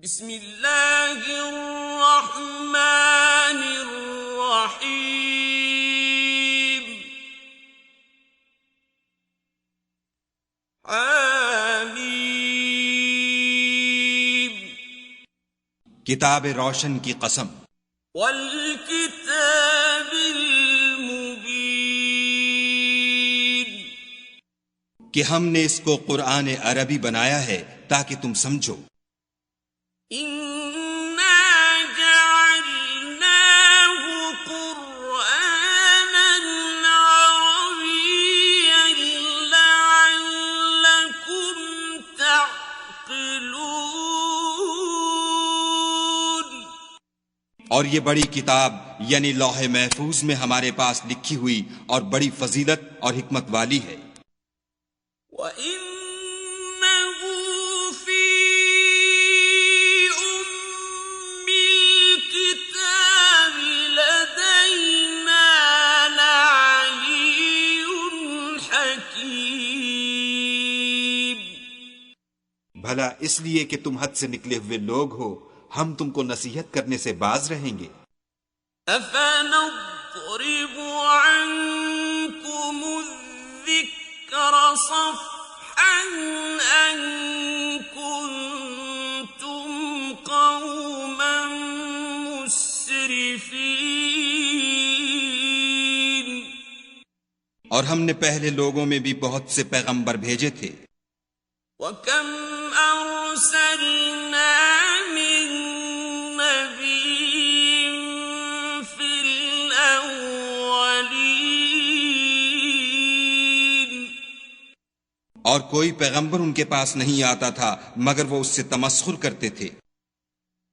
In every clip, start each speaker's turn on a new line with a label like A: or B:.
A: بسم اللہ الرحمن الرحیم حمیم
B: کتاب روشن کی قسم
A: والکتاب المبین
B: کہ ہم نے اس کو قرآن عربی بنایا ہے تاکہ تم سمجھو.
A: اِنَّا جَعَلْنَاهُ قُرْآنًا عَرَبِيًّا لَعَلَّكُمْ تَعْقِلُونَ.
B: اور یہ بڑی کتاب یعنی لوح محفوظ میں ہمارے پاس لکھی ہوئی اور بڑی فضیلت اور حکمت والی ہے.
A: وَإِنَّهُ فِي أُمِّ الْكِتَابِ لَدَيْنَا لَعَلِيٌّ حَكِيمٌ.
B: بھلا اس لیے کہ تم حد سے نکلے ہوئے لوگ ہو ہم تم کو نصیحت کرنے سے باز رہیں گے.
A: أَفَنَضْرِبُ عَنكُمُ الذِّكْرَ صَفْحًا أَن كُنتُمْ قَوْمًا مُسْرِفِينَ.
B: اور ہم نے پہلے لوگوں میں بھی بہت سے پیغمبر بھیجے تھے.
A: وَكَمْ أَرْسَلْنَا مِن نَّبِيٍّ فِي الْأَوَّلِينَ.
B: اور کوئی پیغمبر ان کے پاس نہیں آتا تھا مگر وہ اس سے تمسخر کرتے تھے.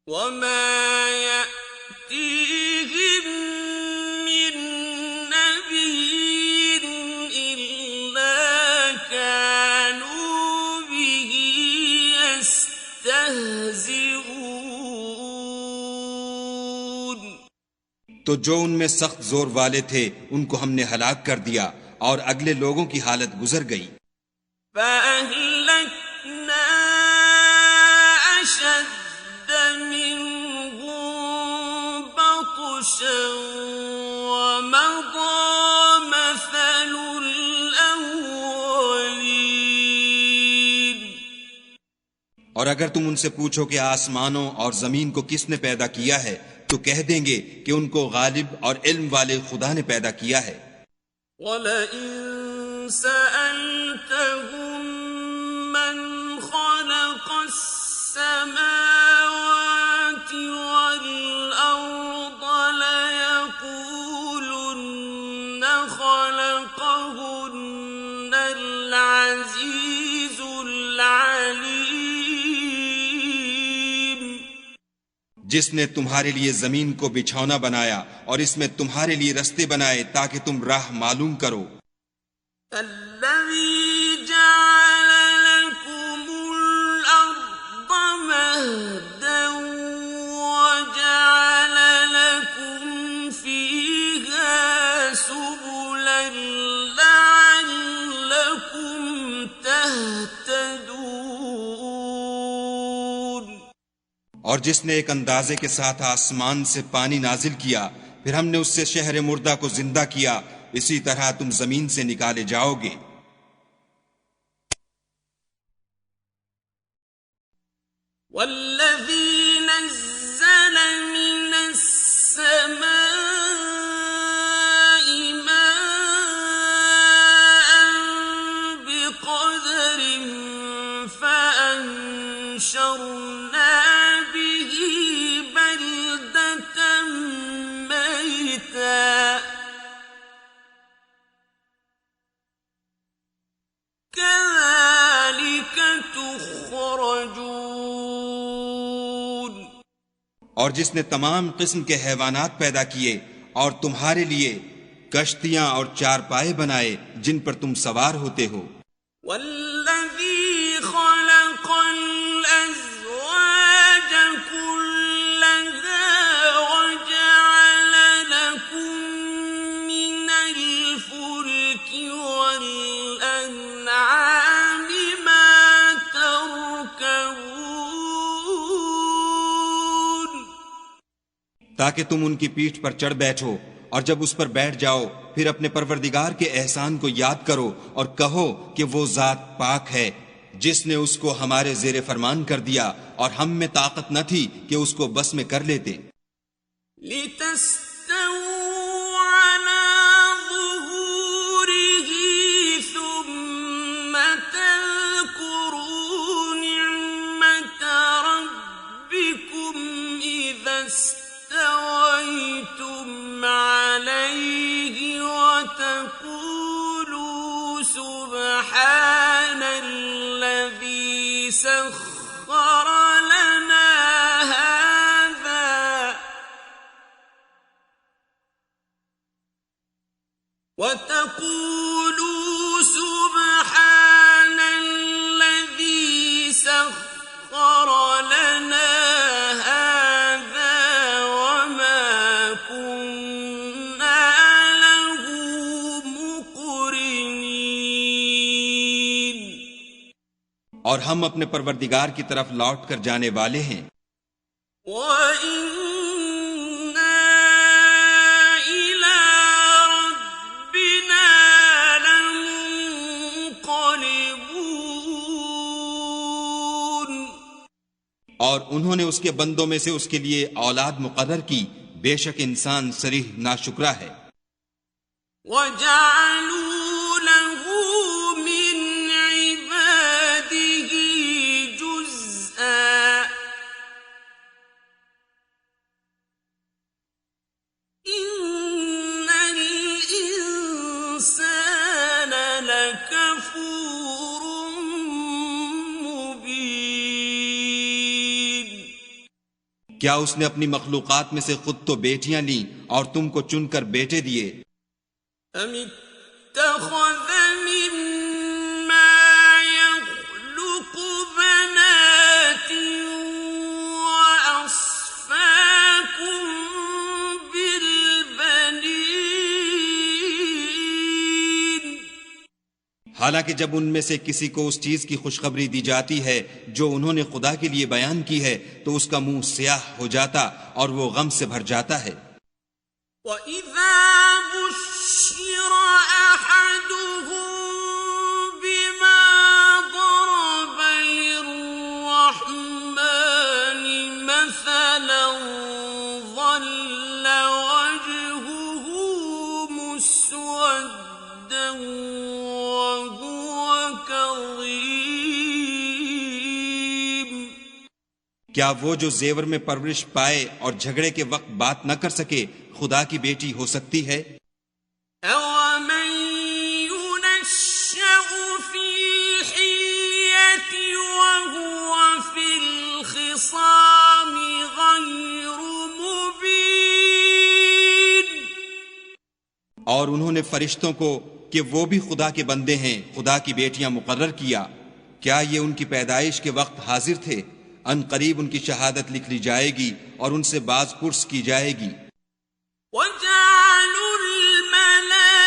A: وَمَا يَأْتِيهِم مِّن نَّبِيٍّ إِلَّا كَانُوا بِهِ يَسْتَهْزِئُونَ.
B: تو جو ان میں سخت زور والے تھے ان کو ہم نے ہلاک کر دیا اور اگلے لوگوں کی حالت گزر گئی.
A: فَأَهْلَكْنَا أَشَدَّ مِنْهُم بَطْشًا وَمَضَىٰ مَثَلُ الْأَوَّلِينَ.
B: اور اگر تم ان سے پوچھو کہ آسمانوں اور زمین کو کس نے پیدا کیا ہے تو کہہ دیں گے کہ ان کو غالب اور علم والے خدا نے پیدا کیا ہے.
A: وَلَئِن سَأَلْتَهُم مَّنْ خَلَقَ السَّمَاوَاتِ وَالْأَرْضَ لَيَقُولُنَّ خَلَقَهُنَّ الْعَزِيزُ الْعَلِيمُ.
B: جس نے تمہارے لیے زمین کو بچھونا بنایا اور اس میں تمہارے لیے رستے بنائے تاکہ تم راہ معلوم کرو.
A: الذي جعل لكم الأرض مهدا وجعل لكم فيها سبلا لعلكم تهتدون.
B: اور جس نے ایک اندازے کے ساتھ آسمان سے پانی نازل کیا پھر ہم نے اس سے شہر مردہ کو زندہ کیا اسی طرح تم زمین سے نکالے جاؤ گے.
A: والذي نزل من السماء ماء بقدر فأنشرنا به بلدة ميتا كذلك تخرجون.
B: اور جس نے تمام قسم کے حیوانات پیدا کیے اور تمہارے لیے کشتیاں اور چارپائے بنائے جن پر تم سوار ہوتے ہو.
A: والذي خلق الأزواج كلها وجعل لكم من الفلك والأنعام ما تركبون.
B: تاکہ تم ان کی پیٹھ پر چڑھ بیٹھو، اور جب اس پر بیٹھ جاؤ پھر اپنے پروردگار کے احسان کو یاد کرو اور کہو کہ وہ ذات پاک ہے جس نے اس کو ہمارے زیر فرمان کر دیا اور ہم میں طاقت نہ تھی کہ اس کو بس میں کر لیتے۔
A: لِتَسْتَوُوا عَلَى ظُهُورِهِ ثُمَّ تَذْكُرُوا نِعْمَةَ رَبِّكُمْ إِذَا اسْتَوَيْتُمْ عَلَيْهِ وَتَقُولُوا سُبْحَانَ الَّذِي سَخَّرَ لَنَا هَذَا وَتَقُولُوا سُبْحَانَ الَّذِي سَخَّرَ لَنَا هَذَا وَمَا كُنَّا لَهُ مُقْرِنِينَ۔
B: اور ہم اپنے پروردگار کی طرف لوٹ کر جانے والے ہیں۔
A: وَإِنَّا إِلَىٰ رَبِّنَا لَمُنقَلِبُونَ۔
B: اور انہوں نے اس کے بندوں میں سے اس کے لیے اولاد مقرر کی، بے شک انسان صریح ناشکرا ہے۔
A: وَجَعَلُوا لَهُ مِنْ عِبَادِهِ جُزْءًا إِنَّ الْإِنسَانَ لَكَفُورٌ مُبِينٌ۔
B: کیا اس نے اپنی مخلوقات میں سے خود تو بیٹیاں لیں اور تم کو چن کر بیٹے دیے؟
A: أَمِ اتَّخَذَ مِمَّا يَخْلُقُ بَنَاتٍ وَأَصْفَاكُم بِالْبَنِينَ۔
B: حالانکہ جب ان میں سے کسی کو اس چیز کی خوشخبری دی جاتی ہے جو انہوں نے خدا کے لیے بیان کی ہے تو اس کا منہ سیاہ ہو جاتا اور وہ غم سے بھر جاتا ہے۔
A: وَإِذَا بُشِّرَ أَحَدُهُم بِمَا ضَرَبَ لِلرَّحْمَٰنِ مَثَلًا ظَلَّ وَجْهُهُ مُسْوَدًّا وَهُوَ كَظِيمٌ۔
B: کیا وہ جو زیور میں پرورش پائے اور جھگڑے کے وقت بات نہ کر سکے خدا کی بیٹی ہو سکتی ہے؟
A: أَوَمَن يُنَشَّأُ فِي الْحِلْيَةِ وَهُوَ فِي الْخِصَامِ غَيْرُ مُبِينٍ۔
B: اور انہوں نے فرشتوں کو کہ وہ بھی خدا کے بندے ہیں خدا کی بیٹیاں مقرر کیا، کیا یہ ان کی پیدائش کے وقت حاضر تھے؟ ان قریب ان کی شہادت لکھ لی جائے گی اور ان سے باز پرس کی جائے گی۔
A: وَجَعَلُوا الْمَلَائِكَةَ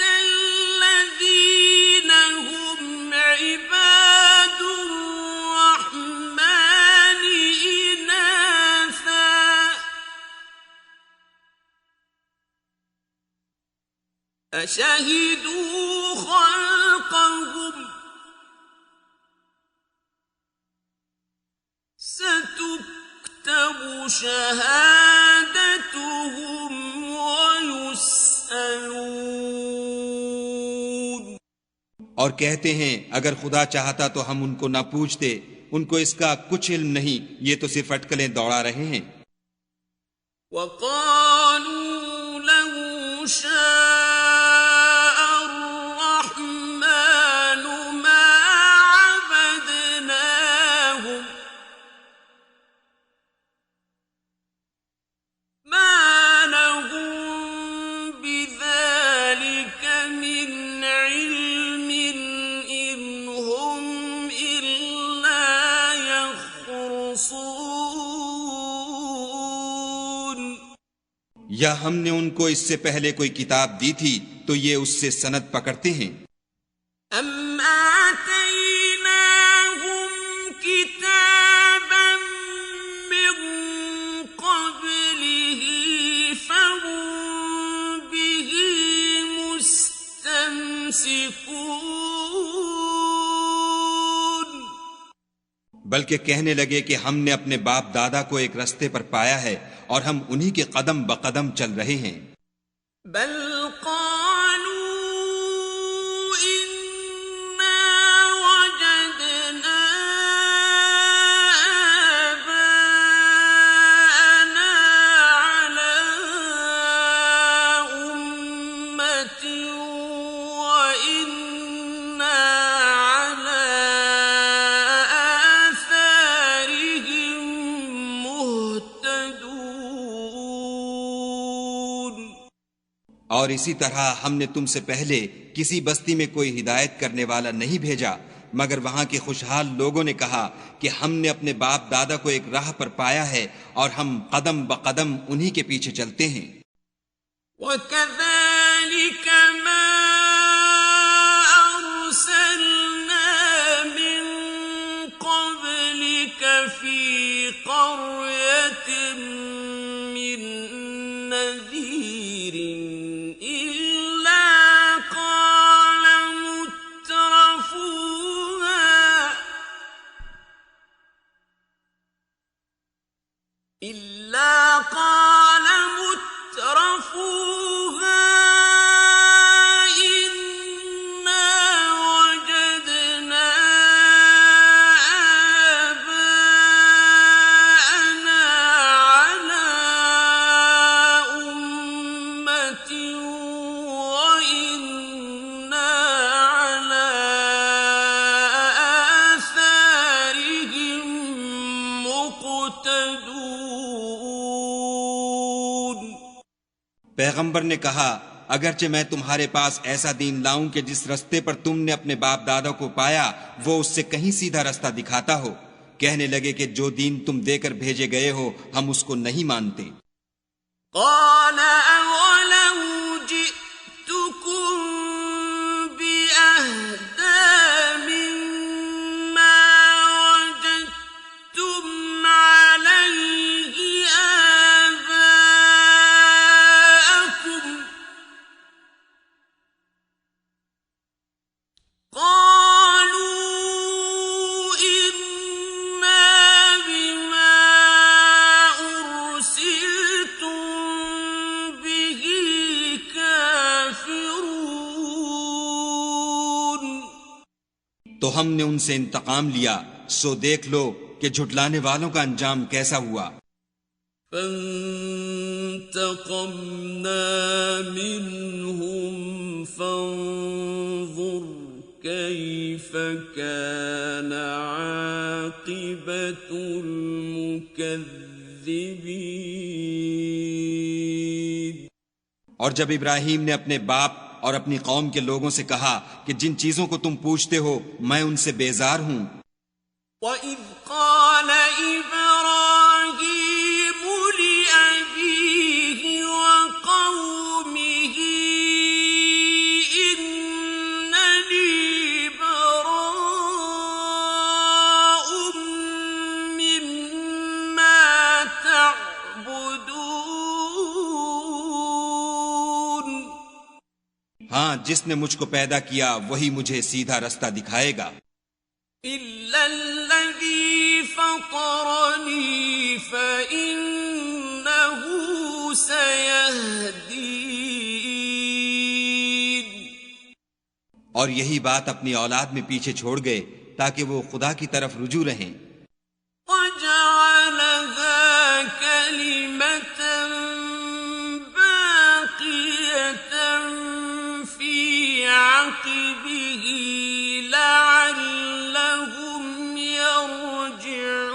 A: الَّذِينَ هُمْ عِبَادُ الرَّحْمَٰنِ إِنَاثًا أَشَهِدُوا خَلْقَهُمْ سَتُكْتَبُ شَهَادَتُهُمْ وَيُسْأَلُونَ۔
B: اور کہتے ہیں اگر خدا چاہتا تو ہم ان کو نہ پوچھتے، ان کو اس کا کچھ علم نہیں، یہ تو صرف اٹکلیں دوڑا رہے ہیں۔
A: وَقَالُوا لَوْ شَاءَ الرَّحْمَٰنُ مَا عَبَدْنَاهُمْ مَا لَهُم بِذَٰلِكَ مِنْ عِلْمٍ إِنْ هُمْ إِلَّا يَخْرُصُونَ۔
B: یا ہم نے ان کو اس سے پہلے کوئی کتاب دی تھی تو یہ اس سے سند پکڑتے ہیں۔
A: أَمْ آتَيْنَاهُمْ كِتَابًا مِّن يمسكون
B: بلکہ کہنے لگے کہ ہم نے اپنے باپ دادا کو ایک رستے پر پایا ہے اور ہم انہی کے قدم بقدم چل رہے ہیں۔
A: بل قالوا إنا وجدنا آباءنا على أمة وإنا على آثارهم مهتدون۔
B: اور اسی طرح ہم نے تم سے پہلے کسی بستی میں کوئی ہدایت کرنے والا نہیں بھیجا مگر وہاں کے خوشحال لوگوں نے کہا کہ ہم نے اپنے باپ دادا کو ایک راہ پر پایا ہے اور ہم قدم بقدم انہی کے پیچھے چلتے ہیں۔
A: وَكَذَلِكَ مَا أَرْسَلْنَا مِن قَبْلِكَ فِي قَرْيَةٍ مِّن نَّذِيرٍ إِلَّا قَالَ مُتْرَفُوهَا إِنَّا وَجَدْنَا آبَاءَنَا عَلَى أُمَّةٍ وَإِنَّا عَلَى آثَارِهِم مُقْتَدُونَ۔
B: پیغمبر نے کہا اگرچہ میں تمہارے پاس ایسا دین لاؤں کہ جس رستے پر تم نے اپنے باپ دادا کو پایا وہ اس سے کہیں سیدھا رستہ دکھاتا ہو، کہنے لگے کہ جو دین تم دے کر بھیجے گئے ہو ہم اس کو نہیں مانتے۔
A: قال أولو جئتكم بأهدى مما وجدتم عليه آباءكم قالوا إنا بما أرسلتم به كافرون۔
B: تو ہم نے ان سے انتقام لیا، سو دیکھ لو کہ جھٹلانے والوں کا انجام کیسا ہوا۔
A: فانتقمنا منهم فانظر كيف كان عاقبة المكذبين۔
B: اور جب ابراہیم نے اپنے باپ اور اپنی قوم کے لوگوں سے کہا کہ جن چیزوں کو تم پوچھتے ہو میں ان سے بیزار ہوں،
A: وَإِذْ قَالَ إِبْرَاهِيمُ لِأَبِيهِ وَقَوْمِهِ إِنَّنِي بَرَاءٌ مِّمَّا تَعْبُدُونَ۔
B: ہاں جس نے مجھ کو پیدا کیا وہی مجھے سیدھا رستہ دکھائے گا،
A: إِلَّا الَّذِي فَطَرَنِي فَإِنَّهُ سَيَهْدِينِ۔
B: اور یہی بات اپنی اولاد میں پیچھے چھوڑ گئے تاکہ وہ خدا کی طرف رجوع رہیں۔
A: وَجَعَلَهَا كَلِمَةً بَاقِيَةً فِي عَقِبِهِ لَعَلَّهُمْ يَرْجِعُونَ۔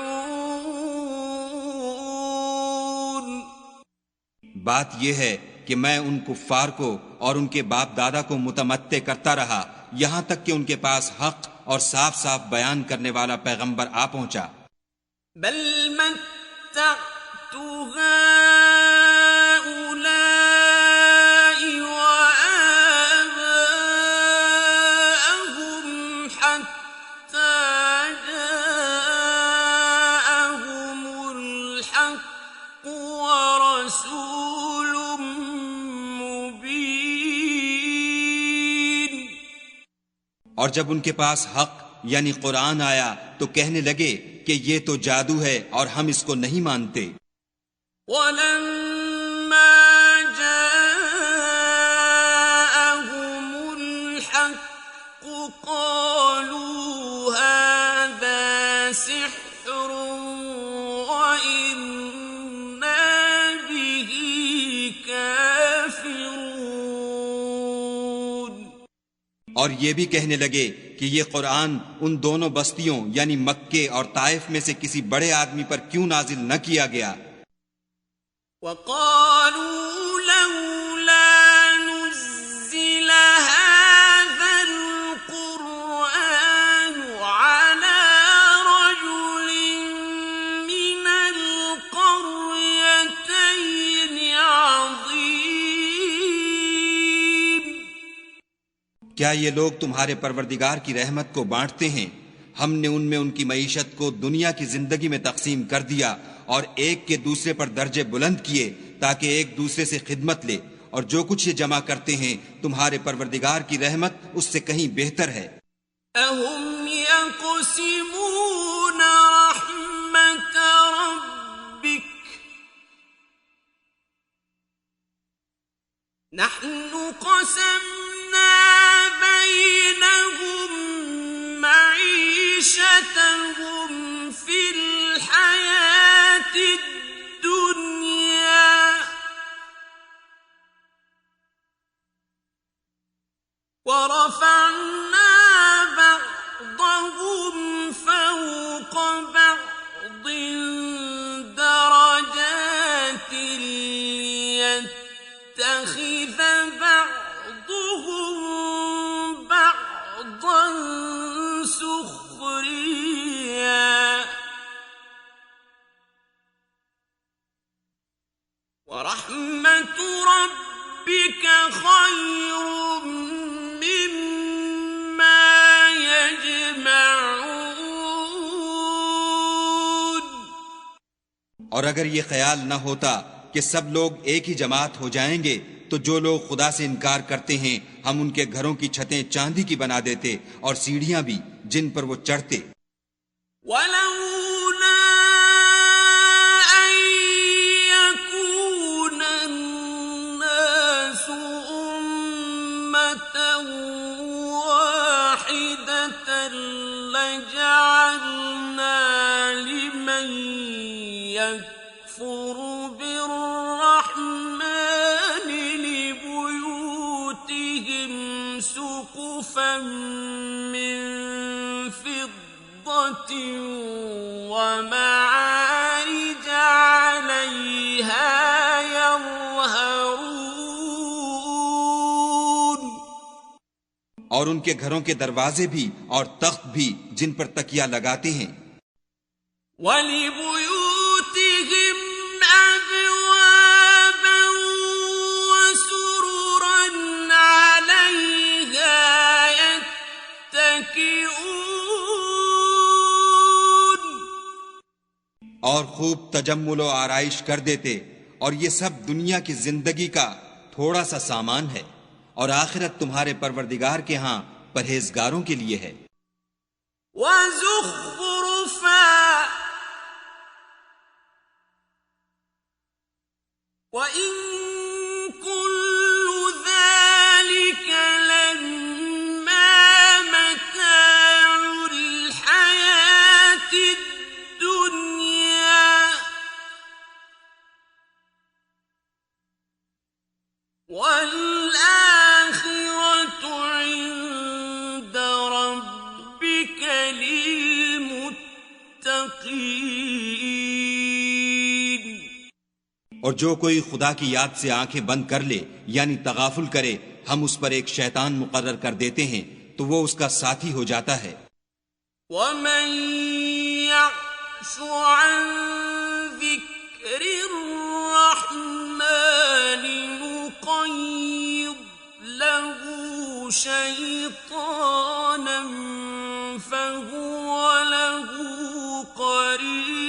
B: بات یہ ہے کہ میں ان کفار کو اور ان کے باپ دادا کو متمتع کرتا رہا یہاں تک کہ ان کے پاس حق اور صاف صاف بیان کرنے والا پیغمبر آ پہنچا۔
A: بل متعت هؤلاء وآباءهم حتى جاءهم الحق ورسول مبين۔
B: اور جب ان کے پاس حق یعنی قرآن آیا تو کہنے لگے کہ یہ تو جادو ہے اور ہم اس کو نہیں مانتے.
A: وَلَمَّا جَاءَهُمُ الْحَقُّ قَالُوا هَذَا سِحْرٌ وَإِنَّا بِهِ كَافِرُونَ.
B: اور یہ بھی کہنے لگے کہ یہ قرآن ان دونوں بستیوں یعنی مکے اور طائف میں سے کسی بڑے آدمی پر کیوں نازل نہ کیا گیا.
A: وَقَالُوا لَوْلَا نُزِّلَ هَذَا الْقُرْآنُ عَلَى رَجُلٍ مِّنَ الْقَرْيَتَيْنِ عَظِيمٍ.
B: کیا یہ لوگ تمہارے پروردگار کی رحمت کو بانٹتے ہیں؟ ہم نے ان میں ان کی معیشت کو دنیا کی زندگی میں تقسیم کر دیا اور ایک کے دوسرے پر درجے بلند کیے تاکہ ایک دوسرے سے خدمت لے، اور جو کچھ یہ جمع کرتے ہیں تمہارے پروردگار کی رحمت اس سے کہیں بہتر ہے.
A: أَهُمْ يَقْسِمُونَ رَحْمَةَ رَبِّكَ نَحْنُ قَسَمْنَا بَيْنَهُمْ مَعِيشَتَهُمْ فِي الْحَيَاةِ الدُّنْيَا وَرَفَعْنَا بَعْضَهُمْ فَوْقَ بَعْضٍ دَرَجَاتٍ لِيَتَّخِذَ بَعْضُهُم بَعْضًا سُخْرِيًّا وَرَحْمَةُ رَبِّكَ خَيْرٌ مِّمَّا يَجْمَعُونَ.
B: اور اگر یہ خیال نہ ہوتا کہ سب لوگ ایک ہی جماعت ہو جائیں گے تو جو لوگ خدا سے انکار کرتے ہیں ہم ان کے گھروں کی چھتیں چاندی کی بنا دیتے اور سیڑھیاں بھی جن پر وہ چڑھتے.
A: وَلَوْلَا أَن يَكُونَ النَّاسُ أُمَّةً وَاحِدَةً لَجَعَلْنَا لِمَن يَكْفُرُ بِالرَّحْمَٰنِ لِبُيُوتِهِمْ سُقُفًا مِّن فِضَّةٍ وَمَعَارِجَ عَلَيْهَا يَظْهَرُونَ.
B: اور ان کے گھروں کے دروازے بھی اور تخت بھی جن پر تکیہ لگاتے ہیں.
A: وَلِبُيُوتِهِمْ أَبْوَابًا وَسُرُرًا عَلَيْهَا يَتَّكِئُونَ.
B: اور خوب تجمل و آرائش کر دیتے، اور یہ سب دنیا کی زندگی کا تھوڑا سا سامان ہے، اور آخرت تمہارے پروردگار کے ہاں پرہیزگاروں کے لیے ہے.
A: وَزُخْرُفًا وَإِن كُلُّ ذَلِكَ لَمَّا مَتَاعُ الْحَيَاةِ الدُّنْيَا وَالْآخِرَةُ عِندَ رَبِّكَ لِلْمُتَّقِينَ.
B: اور جو کوئی خدا کی یاد سے آنکھیں بند کر لے یعنی تغافل کرے ہم اس پر ایک شیطان مقرر کر دیتے ہیں تو وہ اس کا ساتھی ہو جاتا ہے.
A: وَمَن يَعْشُ عَن ذِكْرِ الرَّحْمَٰنِ نُقَيِّضْ لَهُ شَيْطَانًا فَهُوَ لَهُ قَرِينٌ.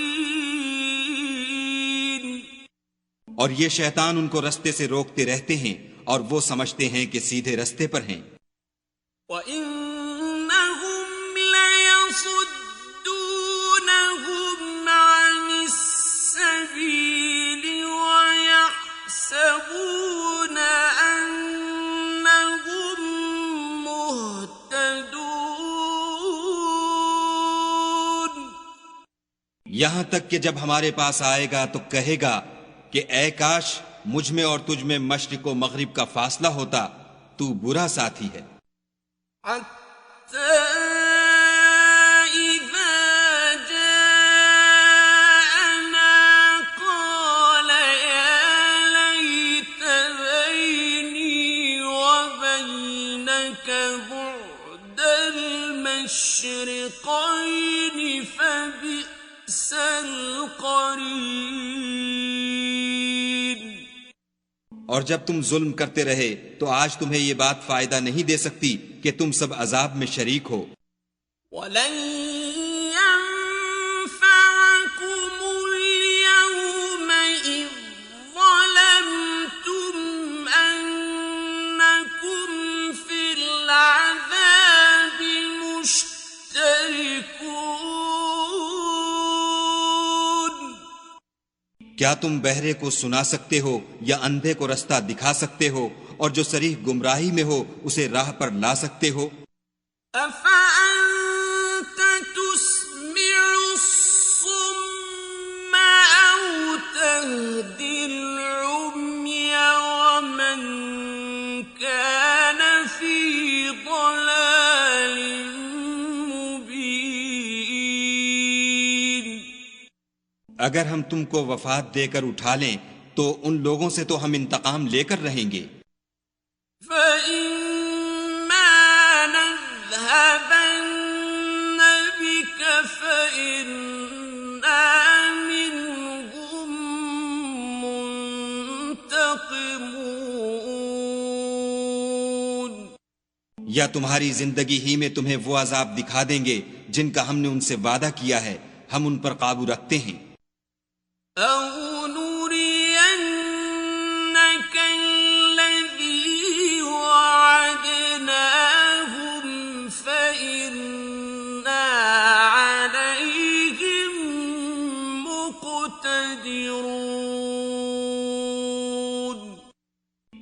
B: اور یہ شیطان ان کو رستے سے روکتے رہتے ہیں اور وہ سمجھتے ہیں کہ سیدھے رستے پر ہیں.
A: وَإِنَّ يصدونهم عن السبيل ويحسبون أنهم مهتدون.
B: یہاں تک کہ جب ہمارے پاس آئے گا تو کہے گا کہ اے کاش مجھ میں اور تجھ میں مشرق و مغرب کا فاصلہ ہوتا، تو برا ساتھی ہے.
A: حتى إذا جاءنا قال يا ليت بيني وبينك بعد المشرقين فبئس القرين.
B: اور جب تم ظلم کرتے رہے تو آج تمہیں یہ بات فائدہ نہیں دے سکتی کہ تم سب عذاب میں شریک ہو.
A: وَلَن يَنفَعَكُمُ الْيَوْمَ إِذ ظَّلَمْتُمْ أَنَّكُمْ فِي الْعَذَابِ مُشْتَرِكُونَ.
B: کیا تم بہرے کو سنا سکتے ہو یا اندھے کو رستہ دکھا سکتے ہو اور جو صریح گمراہی میں ہو اسے راہ پر لا سکتے ہو؟
A: أَفَأَنْتَ تُسْمِعُ الصُّمَّ أَوْ تَهْدِي الْعُمْيَ وَمَنْ كَانَ فِي ضَلَالٍ مُبِينٍ.
B: اگر ہم تم کو وفات دے کر اٹھا لیں تو ان لوگوں سے تو ہم انتقام لے کر رہیں گے.
A: فَإِمَّا نَذْهَبَنَّ بِكَ فَإِنَّا مِنْهُمْ مُنْتَقِمُونَ.
B: یا تمہاری زندگی ہی میں تمہیں وہ عذاب دکھا دیں گے جن کا ہم نے ان سے وعدہ کیا ہے، ہم ان پر قابو رکھتے ہیں.
A: أَوْ نُرِيَنَّكَ الَّذِي وَعَدْنَاهُمْ فَإِنَّا عَلَيْهِمْ مُقْتَدِرُونَ.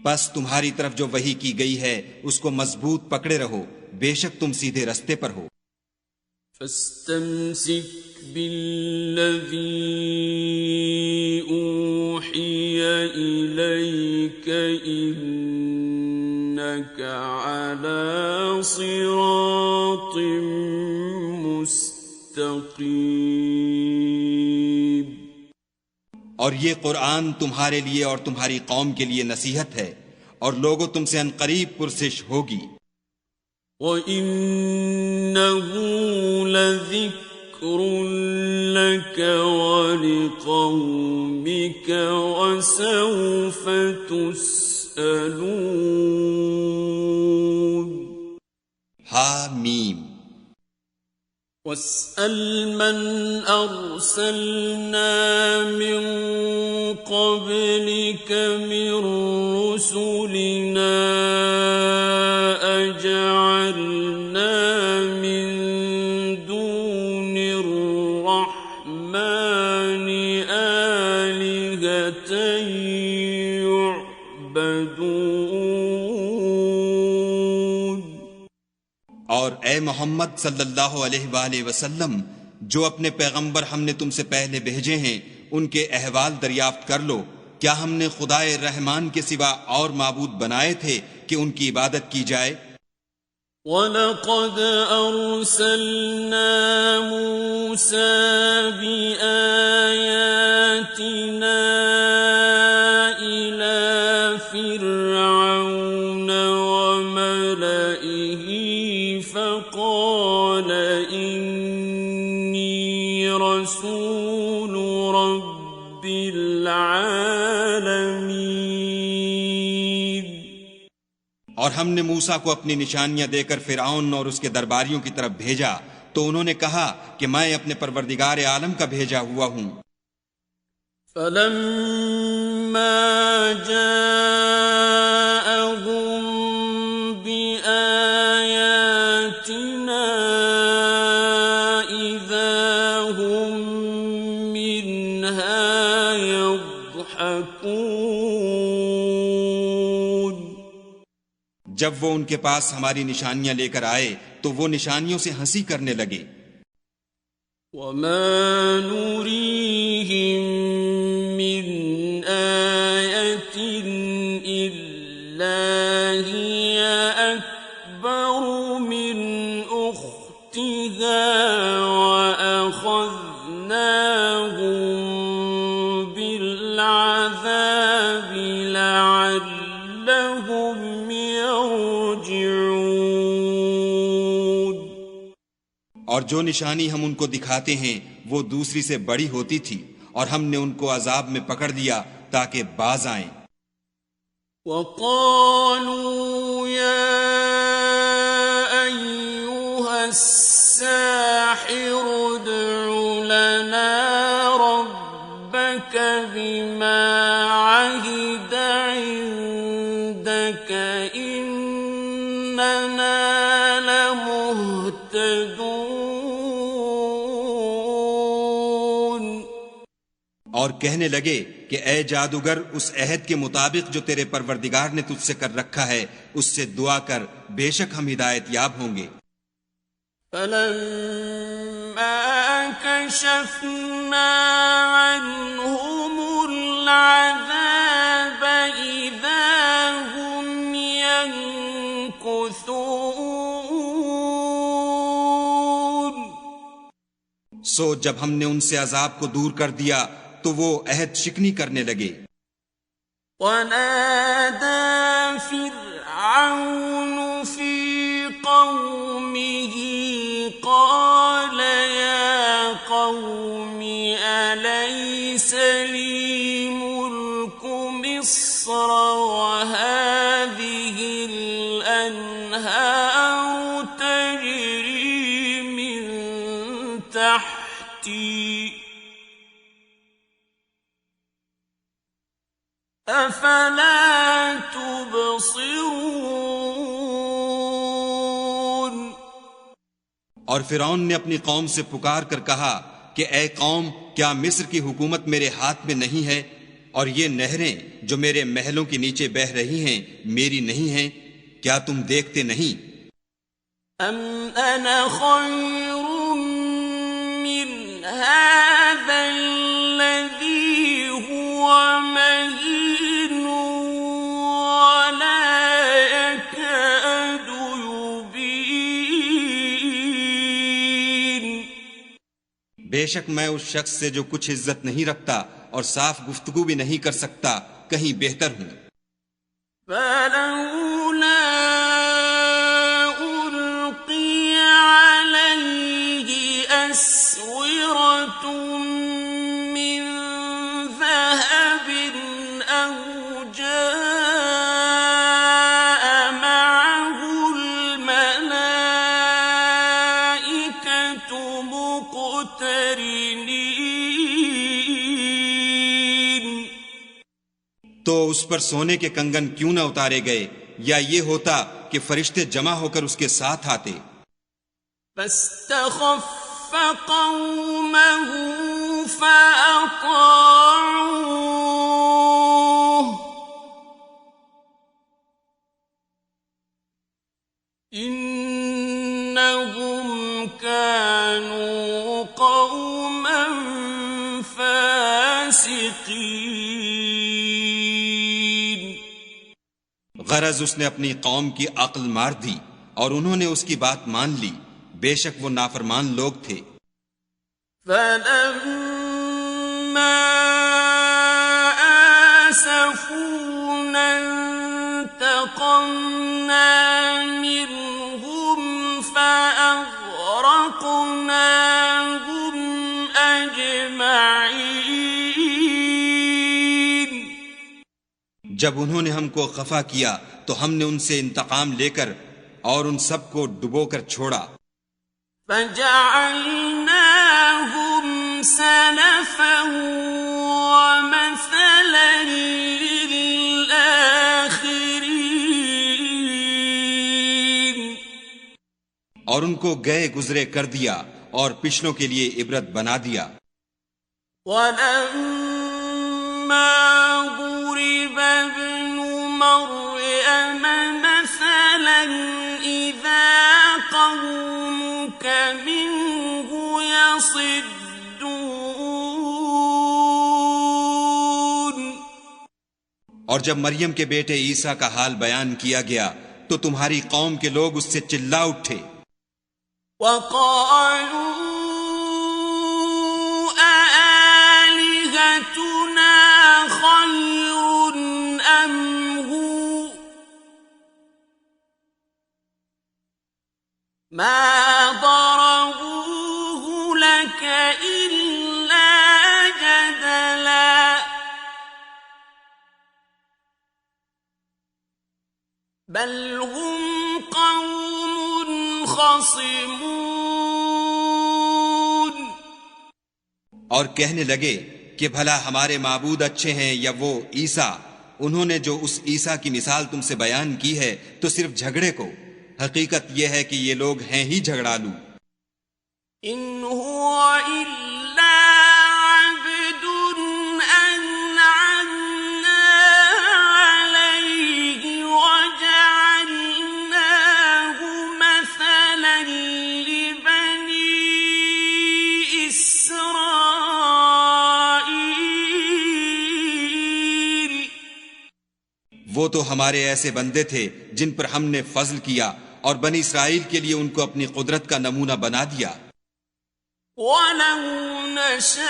B: بس تمہاری طرف جو وحی کی گئی ہے اس کو مضبوط پکڑے رہو، بے شک تم سیدھے رستے پر ہو.
A: فاستمسك بالذي أوحي إليك إنك على صراط مستقيم.
B: اور یہ قرآن تمہارے لیے اور تمہاری قوم کے لیے نصیحت ہے، اور لوگوں تم سے ان قریب پرسش ہوگی.
A: وَإِنَّهُ لَذِكْرٌ لَكَ وَلِقَوْمِكَ وَسَوْفَ تُسْأَلُونَ.
B: حامیم.
A: وَاسْأَلْ مَنْ أَرْسَلْنَا مِنْ قَبْلِكَ مِنْ رُسُلِنَا أَجَعَلْنَا مِنْ دُونِ الرَّحْمَنِ آلِهَةً يُعْبَدُونَ.
B: اور اے محمد صلی اللہ علیہ وآلہ وسلم، جو اپنے پیغمبر ہم نے تم سے پہلے بھیجے ہیں ان کے احوال دریافت کر لو. کیا ہم نے خدائے رحمان کے سوا اور معبود بنائے تھے کہ ان کی عبادت کی جائے؟
A: وَلَقَدْ أَرْسَلْنَا مُوسَى بِآيَاتِنَا إِلَى فِرْعَوْنَ وَمَلَئِهِ فَقَالَ إِنِّي رَسُولُ رَبِّ الْعَالَمِينَ.
B: اور ہم نے موسیٰ کو اپنی نشانیاں دے کر فرعون اور اس کے درباریوں کی طرف بھیجا تو انہوں نے کہا کہ میں اپنے پروردگار عالم کا بھیجا ہوا ہوں.
A: فَلَمَّا جَاءَهُم بِآيَاتِنَا يضحكون
B: جب وہ ان کے پاس ہماری نشانیاں لے کر آئے تو وہ نشانیوں سے ہنسی کرنے لگے.
A: وما نريهم من آية إلا هي أكبر من أختها وأخذناهم بالعذاب لعلهم يرجعون.
B: اور جو نشانی ہم ان کو دکھاتے ہیں وہ دوسری سے بڑی ہوتی تھی اور ہم نے ان کو عذاب میں پکڑ دیا تاکہ باز آئیں.
A: وقالوا يا أيها الساحر ادع لنا ربك بما عهد عندك إننا لمهتدون.
B: اور کہنے لگے کہ اے جادوگر اس عہد کے مطابق جو تیرے پروردگار نے تجھ سے کر رکھا ہے اس سے دعا کر، بے شک ہم ہدایت یاب ہوں گے.
A: فلما كشفنا عنهم العذاب إذا هم ينكثون.
B: سو جب ہم نے ان سے عذاب کو دور کر دیا تو وہ عہد شکنی کرنے لگے.
A: ونادى فرعون في قومه قال يا قوم أليس لي ملك مصر وهذه الأنهار تجري من تحتي أفلا تبصرون.
B: اور فرعون نے اپنی قوم سے پکار کر کہا کہ اے قوم، کیا مصر کی حکومت میرے ہاتھ میں نہیں ہے اور یہ نہریں جو میرے محلوں کے نیچے بہہ رہی ہیں میری نہیں ہیں؟ کیا تم دیکھتے نہیں؟
A: أم أنا خير من هذا الذي هو مهين ولا يكاد يبين.
B: بے شک میں اس شخص سے جو کچھ عزت نہیں رکھتا اور صاف گفتگو بھی نہیں کر سکتا کہیں بہتر ہوں.
A: فلولا ألقي عليه أسورة من ذهب أو جاء معه الملائكة مقترنين.
B: تو اس پر سونے کے کنگن کیوں نہ اتارے گئے، یا یہ ہوتا کہ فرشتے جمع ہو کر اس کے ساتھ آتے.
A: فاستخف قومه فأطاعوه إنهم كانوا قوما فاسقين.
B: غرض اس نے اپنی قوم کی عقل مار دی اور انہوں نے اس کی بات مان لی، بے شک وہ نافرمان لوگ تھے.
A: فلما آسفونا انتقمنا منهم فأغرقناهم أجمعين.
B: جب انہوں نے ہم کو خفا کیا تو ہم نے ان سے انتقام لے کر اور ان سب کو ڈبو کر چھوڑا.
A: فجعلناهم سلفا ومثلا للآخرين.
B: اور ان کو گئے گزرے کر دیا اور پچھلوں کے لیے عبرت بنا دیا.
A: ولما مريم مثلا إذا قومك منه يصدون.
B: اور جب مریم کے بیٹے عیسیٰ کا حال بیان کیا گیا تو تمہاری قوم کے لوگ اس سے چلا اٹھے.
A: وقالوا أآلهتنا خير أم هو ما ضربوه لك إلا جدلا بل هم قوم خصمون.
B: اور کہنے لگے کہ بھلا ہمارے معبود اچھے ہیں یا وہ عیسیٰ. انہوں نے جو اس عیسیٰ کی مثال تم سے بیان کی ہے تو صرف جھگڑے کو. حقیقت یہ ہے کہ یہ لوگ ہیں ہی جھگڑالو.
A: إن هو إلا عبد أنعمنا عليه وجعلناه مثلا لبني إسرائيل.
B: وہ تو ہمارے ایسے بندے تھے جن پر ہم نے فضل کیا اور بنی اسرائیل کے لیے ان کو اپنی قدرت کا نمونہ بنا دیا.
A: وَلَوْ نَشَاءُ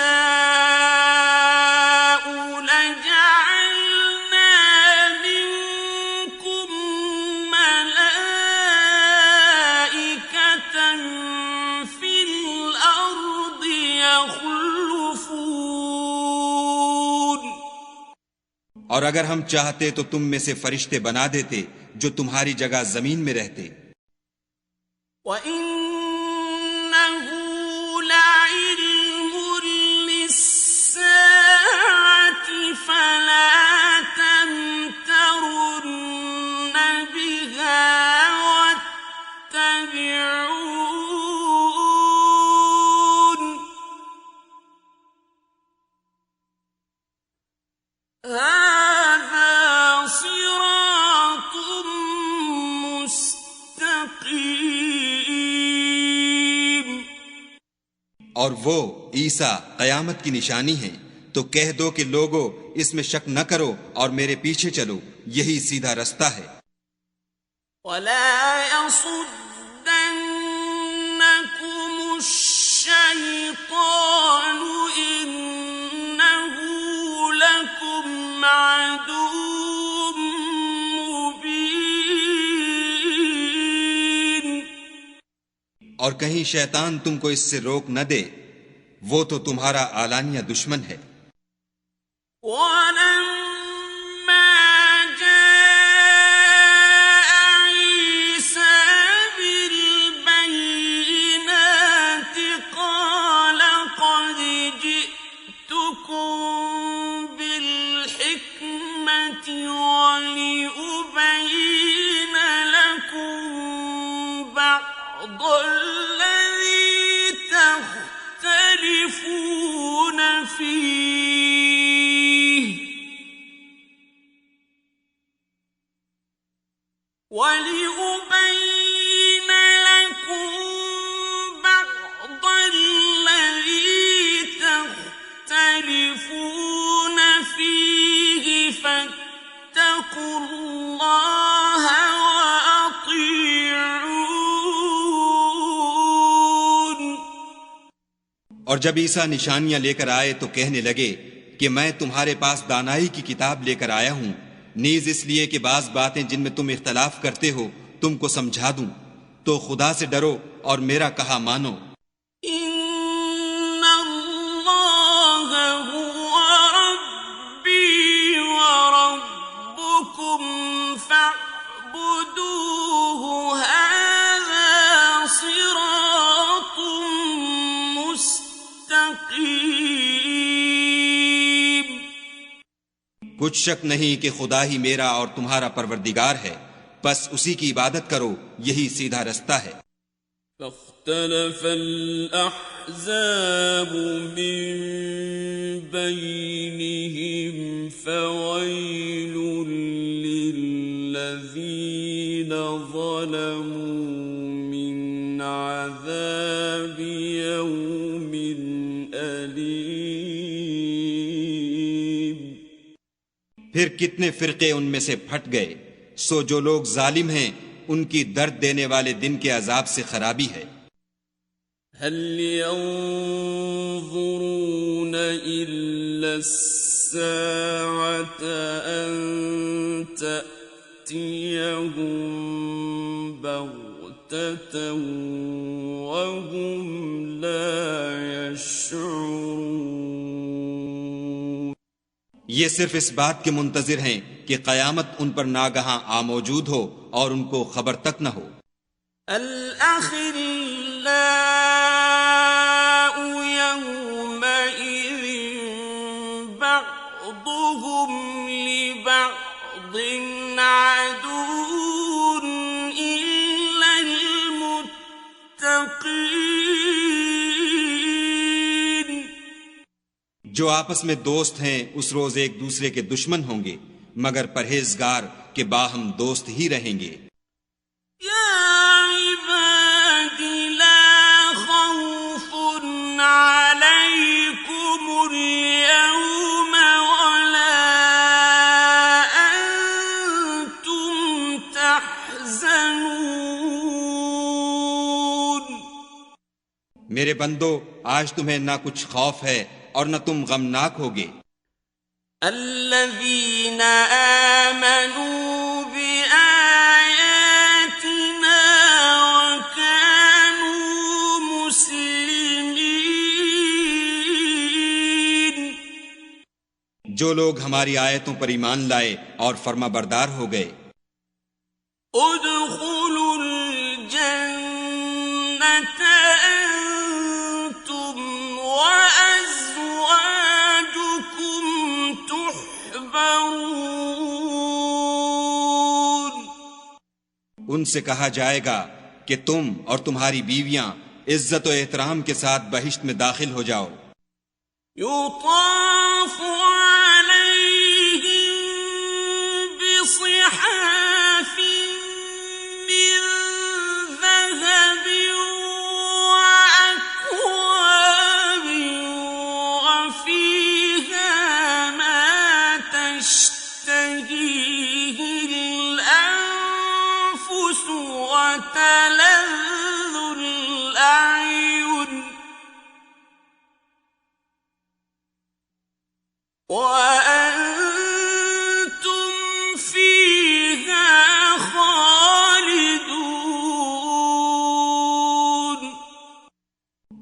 A: لَجَعَلْنَا مِنكُم مَّلَائِكَةً فِي الْأَرْضِ يَخْلُفُونَ.
B: اور اگر ہم چاہتے تو تم میں سے فرشتے بنا دیتے جو تمہاری جگہ زمین میں رہتے.
A: وَإِنَّهُ لَعِلْمٌ لِّلسَّاعَةِ فَلَا تَمْتَرُنَّ بِهَا وَاتَّبِعُونِ. هَٰذَا صِرَاطٌ مُّسْتَقِيمٌ.
B: اور وہ عیسیٰ قیامت کی نشانی ہیں تو کہہ دو کہ لوگو اس میں شک نہ کرو اور میرے پیچھے چلو، یہی سیدھا رستہ ہے.
A: وَلَا يَصُدَّنَّكُمُ الشَّيْطَانُ إِنَّهُ لَكُمْ عَدُوٌّ مُّبِينٌ.
B: اور کہیں شیطان تم کو اس سے روک نہ دے، وہ تو تمہارا اعلانیہ دشمن ہے.
A: وَلَمَّا جَاءَ عِيسَىٰ بِالْبَيِّنَاتِ قَالَ قَدْ جِئْتُكُم بِالْحِكْمَةِ وَلِأُبَيِّنَ لَكُم بَعْضَ الَّذِي تَخْتَلِفُونَ فِيهِ وَلِأُبَيِّنَ لَكُم بَعْضَ الَّذِي تَخْتَلِفُونَ فِيهِ فَاتَّقُوا اللَّهَ وَأَطِيعُونِ.
B: اور جب عیسیٰ نشانیاں لے کر آئے تو کہنے لگے کہ میں تمہارے پاس دانائی کی کتاب لے کر آیا ہوں، نیز اس لیے کہ بعض باتیں جن میں تم اختلاف کرتے ہو تم کو سمجھا دوں. تو خدا سے ڈرو اور میرا کہا مانو.
A: إِنَّ اللَّهَ هُوَ رَبِّي وَرَبُّكُمْ فَاعْبُدُوهُ هَٰذَا صِرَاطٌ مُّسْتَقِيمٌ.
B: کچھ شک نہیں کہ خدا ہی میرا اور تمہارا پروردگار ہے، بس اسی کی عبادت کرو، یہی سیدھا رستہ ہے.
A: فاختلف الأحزاب من بينهم فويل ظلموا من عذاب يوم أليم.
B: پھر کتنے فرقے ان میں سے پھٹ گئے، سو جو لوگ ظالم ہیں ان کی درد دینے والے دن کے عذاب سے خرابی ہے.
A: هل ينظرون إلا الساعة أن تأتيهم بغتة وهم لا يشعرون.
B: یہ صرف اس بات کے منتظر ہیں کہ قیامت ان پر ناگہاں آ موجود ہو اور ان کو خبر تک نہ ہو.
A: الأخلاء يومئذ بعضهم لبعض عدو إلا المتقين.
B: جو آپس میں دوست ہیں اس روز ایک دوسرے کے دشمن ہوں گے، مگر پرہیزگار کے باہم دوست ہی رہیں گے. میرے بندو، آج تمہیں نہ کچھ خوف ہے اور نہ تم غمناک ہوگے.
A: الذين آمنوا بآياتنا وكانوا مسلمين.
B: جو لوگ ہماری آیتوں پر ایمان لائے اور فرما بردار ہو گئے.
A: ادخلوا الجنة أنتم وأزواجكم تحبرون.
B: ان سے کہا جائے گا کہ تم اور تمہاری بیویاں عزت و احترام کے ساتھ بہشت میں داخل ہو جاؤ.
A: يطاف عليهم بصحاف من ذهب وأكواب وفيها ما تشتهيه الأنفس وتلذ الأعين وأنتم فيها خالدون.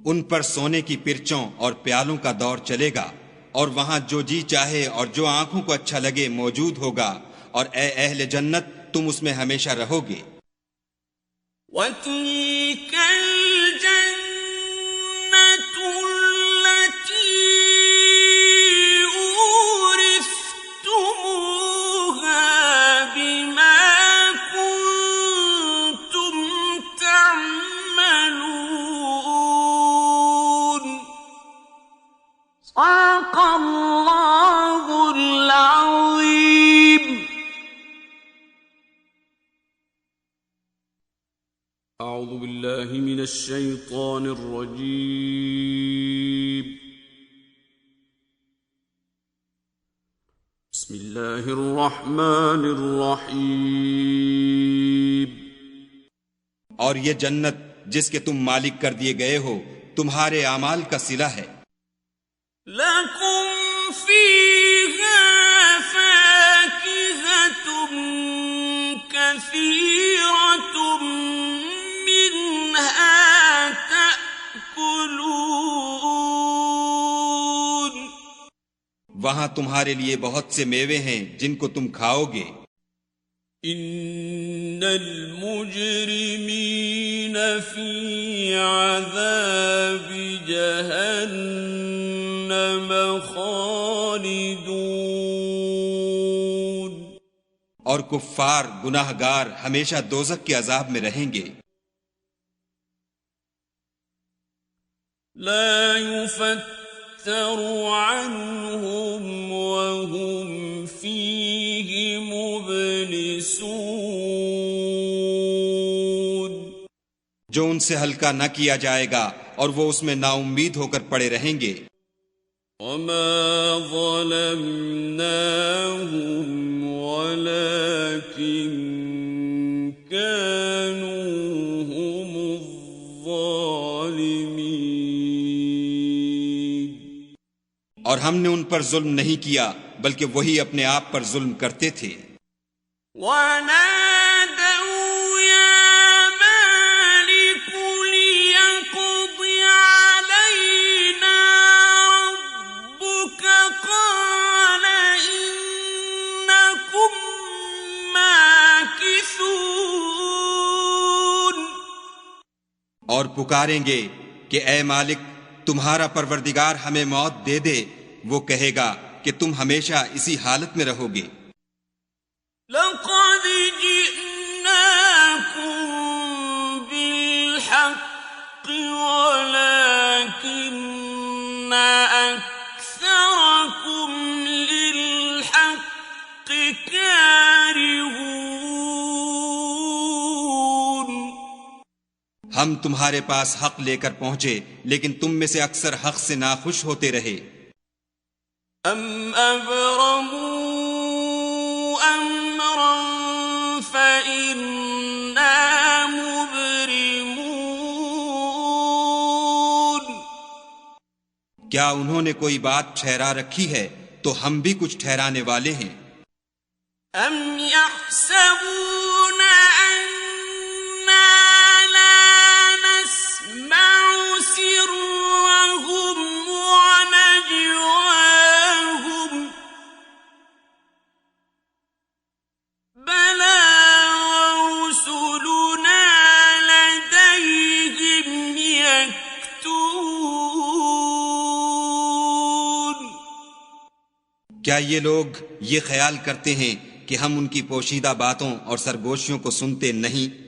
B: ان پر سونے کی پرچوں اور پیالوں کا دور چلے گا، اور وہاں جو جی چاہے اور جو آنکھوں کو اچھا لگے موجود ہوگا، اور اے اہل جنت تم اس میں ہمیشہ رہو گے.
A: وَتِلْكَ الْجَنَّةُ الَّتِي أُورِثْتُمُوهَا بِمَا كُنتُمْ تَعْمَلُونَ. صدق الله العظيم. أعوذ بالله من الشيطان الرجيم. بسم الله الرحمن الرحيم.
B: اور یہ جنت جس کے تم مالک کر دیے گئے ہو تمہارے اعمال کا صلہ ہے.
A: لكم فيها فاكهة كثيرة منها تأكلون.
B: وہاں تمہارے لیے بہت سے میوے ہیں جن کو تم کھاؤ گے.
A: ان المجرمین فی عذاب جہنم خالدون.
B: اور کفار گناہ گار ہمیشہ دوزخ کے عذاب میں رہیں گے.
A: لا يفتر عنهم وهم فيه مبلسون.
B: جو ان سے ہلکا نہ کیا جائے گا اور وہ اس میں نا امید ہو کر پڑے رہیں گے۔
A: وما ظلمناهم ولكن كانوا هم الظالمين۔
B: اور ہم نے ان پر ظلم نہیں کیا بلکہ وہی اپنے آپ پر ظلم کرتے تھے۔
A: وَنَادَوْا يَا مَالِكُ لِيَقْضِ عَلَيْنَا رَبُّكَ قَالَ إِنَّكُمْ مَاكِثُونَ۔
B: اور پکاریں گے کہ اے مالک تمہارا پروردگار ہمیں موت دے دے، وہ کہے گا کہ تم ہمیشہ اسی حالت میں رہو گے۔
A: لَقَدْ جِئْنَاكُمْ بِالْحَقِّ وَلَكِنَّ أَكْثَرَكُمْ لِلْحَقِّ كَارِهُونَ۔
B: ہم تمہارے پاس حق لے کر پہنچے لیکن تم میں سے اکثر حق سے ناخوش ہوتے رہے۔
A: أَمْ أَبْرَمُوا أَمْرًا فَإِنَّا مُبْرِمُونَ۔
B: کیا انہوں نے کوئی بات ٹھہرا رکھی ہے تو ہم بھی کچھ ٹھہرانے والے ہیں۔
A: أَمْ يَحْسَبُونَ أَنَّا لَا نَسْمَعُ سِرَّهُمْ وَنَجْوَاهُمْ بَلَىٰ وَرُسُلُنَا لَدَيْهِمْ يَكْتُبُونَ۔
B: کیا یہ لوگ یہ خیال کرتے ہیں کہ ہم ان کی پوشیدہ باتوں اور سرگوشیوں کو سنتے نہیں؟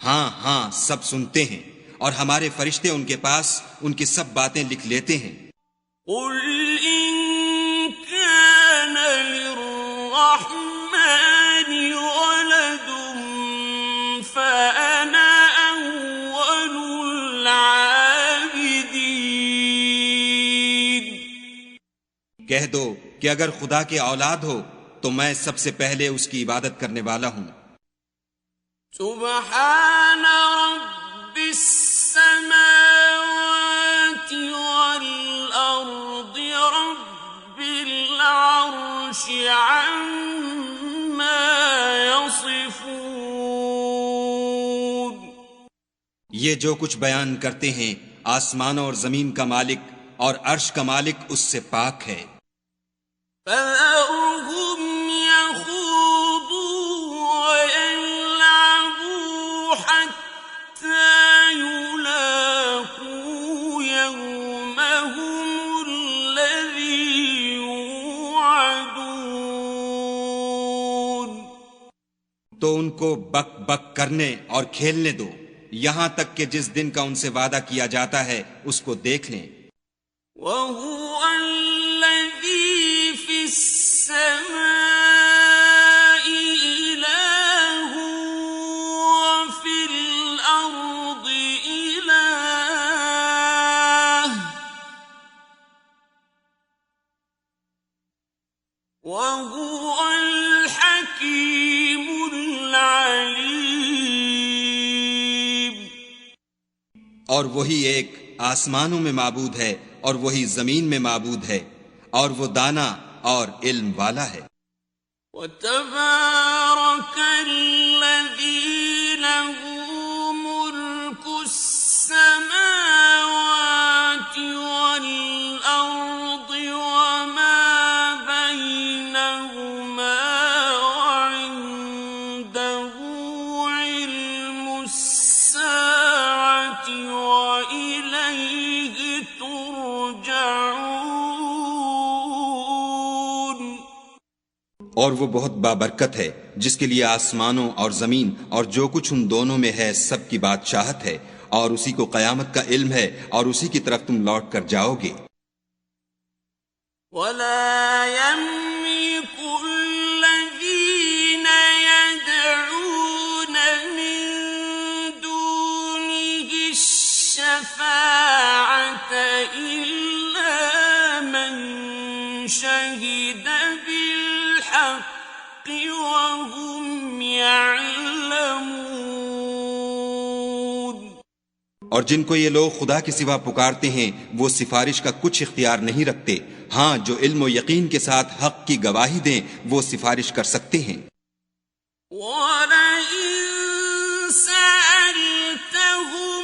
B: ہاں ہاں سب سنتے ہیں، اور ہمارے فرشتے ان کے پاس ان کی سب باتیں لکھ لیتے ہیں۔
A: قُلْ إِن كَانَ لِلرَّحْمَنِ وَلَدٌ فَأَنَا أَوَّلُ الْعَابِدِينَ۔
B: کہہ دو کہ اگر خدا کے اولاد ہو تو میں سب سے پہلے اس کی عبادت کرنے والا ہوں۔
A: سبحان رب السماوات والأرض رب العرش عما يصفون۔
B: یہ جو کچھ بیان کرتے ہیں آسمانوں اور زمین کا مالک اور عرش کا مالک اس سے پاک ہے۔
A: فَذَرْهُمْ يَخُوضُوا وَيَلْعَبُوا حَتَّى يُلَاقُوا يَوْمَهُمُ الَّذِي يُوعَدُونَ۔
B: تو ان کو بک بک کرنے اور کھیلنے دو یہاں تک کہ جس دن کا ان سے وعدہ کیا جاتا ہے اس کو دیکھ لیں۔
A: وَهُوَ الَّذِي فِي السَّمَاءِ إِلَٰهٌ وَفِي الْأَرْضِ إِلَٰهٌ وَهُوَ الْحَكِيمُ الْعَلِيمُ۔
B: اور وہی ایک آسمانوں میں معبود ہے اور وہی زمین میں معبود ہے، اور وہ دانا اور علم والا ہے۔
A: وَتَبَارَكَ الَّذِي لَهُ مُلْكُ السَّمَاوَاتِ وَالْأَرْضِ وَمَا بَيْنَهُمَا وَعِندَهُ عِلْمُ السَّاعَةِ وَإِلَيْهِ تُرْجَعُونَ۔
B: اور وہ بہت بابرکت ہے جس کے لیے آسمانوں اور زمین اور جو کچھ ان دونوں میں ہے سب کی بادشاہت ہے، اور اسی کو قیامت کا علم ہے اور اسی کی طرف تم لوٹ کر جاؤ گے۔
A: وَلَا يَمْلِكُ الَّذِينَ يَدْعُونَ مِن دُونِهِ وهم يعلمون.
B: اور جن کو یہ لوگ خدا کے سوا پکارتے ہیں وہ سفارش کا کچھ اختیار نہیں رکھتے، ہاں جو علم و یقین کے ساتھ حق کی گواہی دیں وہ سفارش کر سکتے ہیں۔
A: وَلَئِن سَأَلْتَهُم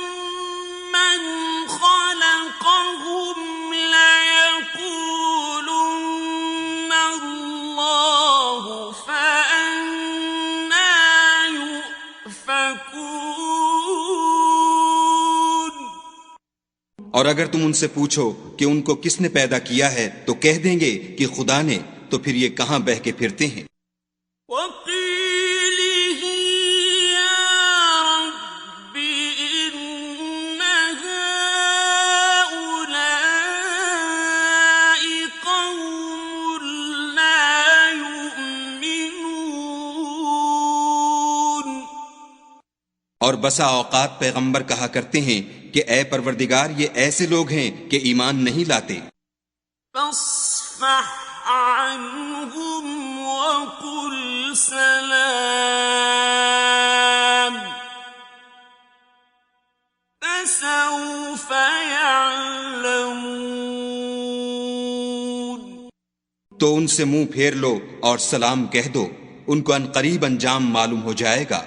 A: مَّنْ خَلَقَهُمْ لَيَقُولُنَّ اللَّهُ فَأَنَّىٰ يُؤْفَكُونَ۔
B: اور اگر تم ان سے پوچھو کہ ان کو کس نے پیدا کیا ہے تو کہہ دیں گے کہ خدا نے، تو پھر یہ کہاں بہہ کے پھرتے ہیں۔
A: وَقِيلِهِ يَا رَبِّ إِنَّ هَٰؤُلَاءِ قَوْمٌ لَّا يُؤْمِنُونَ۔
B: اور بسا اوقات پیغمبر کہا کرتے ہیں کہ اے پروردگار یہ ایسے لوگ ہیں کہ ایمان نہیں لاتے۔
A: فاصفح عنهم وقل سلام فسوف يعلمون۔
B: تو ان سے منہ پھیر لو اور سلام کہہ دو، ان کو عنقریب انجام معلوم ہو جائے گا۔